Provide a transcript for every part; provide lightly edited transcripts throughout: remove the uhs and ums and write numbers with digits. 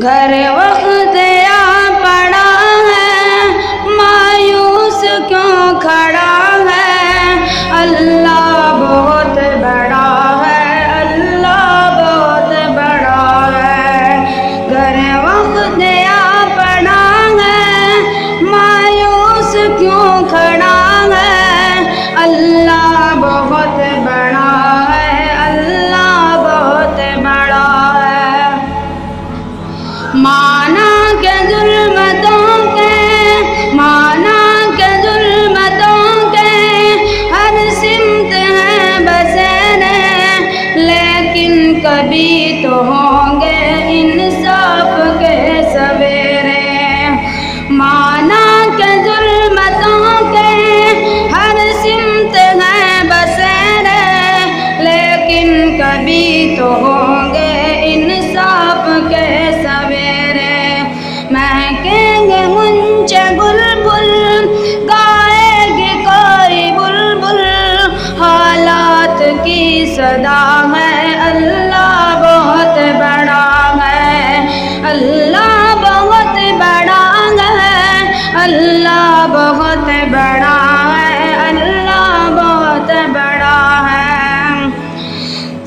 گھر وقت آ پڑا ہے مایوس کیوں کھڑا ہے، اللہ بہت بڑا ہے، اللہ بہت بڑا ہے۔ گھر وقت آ پڑا ہے مایوس کیوں کھڑا ہے، اللہ بہت بڑا ہے، اللہ بہت بڑا ہے۔ مانا کہ ظلمتوں کے ہر سمت ہیں بسیرے، لیکن کبھی تو ہوں گے انصاف کے سویرے۔ مانا کہ ظلمتوں کے ہر سمت ہیں بسیرے، لیکن کبھی تو ہوں گے انصاف کے سویرے۔ مہکیں گے غنچے بلبل، گائے گی کوئی بلبل، حالات کی صدا ہے، اللہ بہت بڑا ہے، اللہ بہت بڑا ہے، اللہ بہت بڑا ہے، اللہ بہت بڑا ہے۔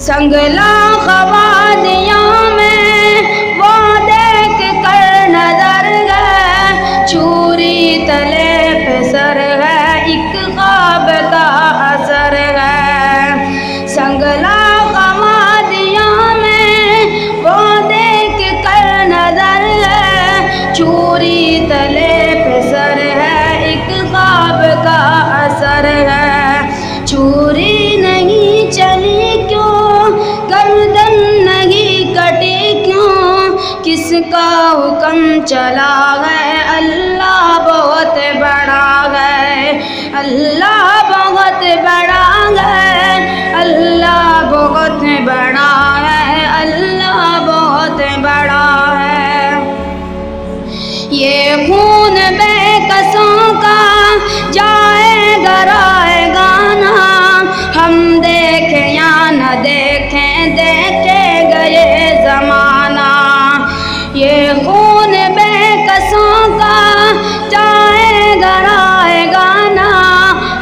سنگلا خوادیوں میں وہ دیکھ کر نظر ہے، چوری تلے پہ سر ہے، ایک خواب کا اثر ہے۔ سنگلا خوادیوں میں وہ دیکھ کر نظر ہے، چوری تلے پہ سر ہے، ایک خواب کا اثر ہے۔ چوری نہیں چلی کیوں، گردن نہیں کٹی کیوں، کس کا حکم چلا ہے، اللہ بہت بڑا ہے، اللہ بہت بڑا ہے، اللہ بہت بڑا ہے، اللہ بہت بڑا ہے۔ یہ خون بے کسوں کا جائے گا رائے گانا، ہم دیکھیں یا نہ دیکھیں، دیکھے گا یہ زمانہ۔ یہ خون بے کسوں کا جائے گا رائے گانا،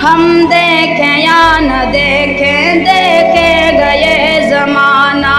ہم دیکھیں یا نہ دیکھیں، دیکھے گا یہ زمانہ۔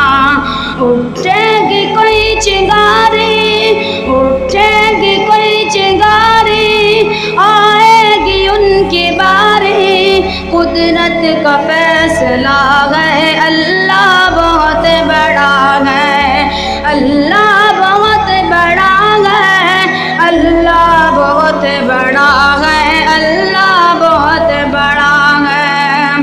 اٹھے گی کوئی چنگاری، اٹھے گی کوئی چنگاری، آئے گی ان کی باری، قدرت کا فیصلہ ہے، اللہ بہت بڑا ہے، اللہ بہت بڑا ہے، اللہ بہت بڑا ہے، اللہ بہت بڑا ہے۔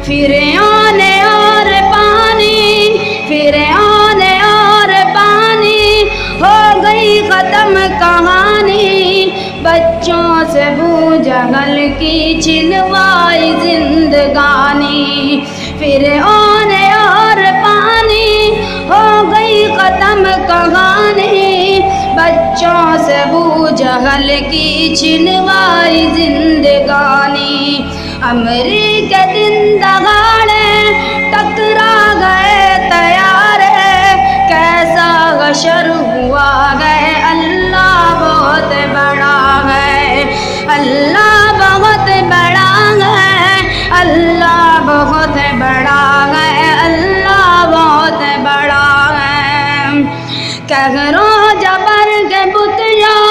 فرعون اور پانی، فرعون اور پانی، ہو گئی ختم کہانی، بچوں سے ابو جہل کی چھنوائی زندگانی۔ فرعون اور پانی، ہو گئی ختم کہانی، بچوں سے ابو جہل کی چھنوائی زندگانی۔ امریکہ دن دہاڑے ٹکرا گئے طیارے، کیسا حشر ہوا ہے، اللہ بہت بڑا ہے، اللہ بہت بڑا ہے، اللہ بہت بڑا ہے، اللہ بہت بڑا ہے۔ قہر و جبر کے بتیاں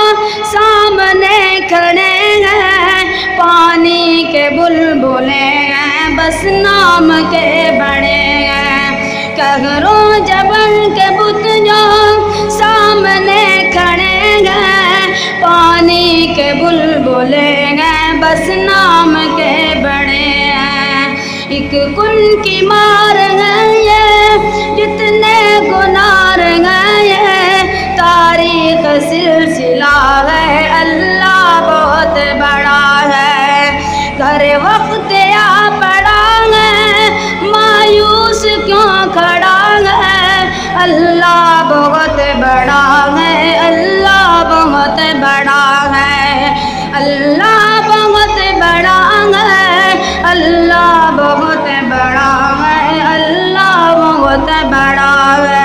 سامنے کھڑے ہیں، پانی کے بلبلے ہیں، بس نام کے بڑے ہیں۔ قہر و جبر کے بتیاں سامنے کھڑے ہیں، پانی کے بلبلے ہیں، بس نام کے بڑے ہیں۔ ایک کن کی مار ہے یہ، جتنے گنار ہیں یہ، تاریخ سلسلہ ہے، اللہ بہت بڑا ہے۔ گھر وقت آ پڑا ہے مایوس کیوں کھڑا ہے، اللہ بہت بڑا ہے، اللہ بہت بڑا ہے، اللہ بہت بڑا ہے، اللہ بہت بڑا ہے، اللہ بہت بڑا ہے۔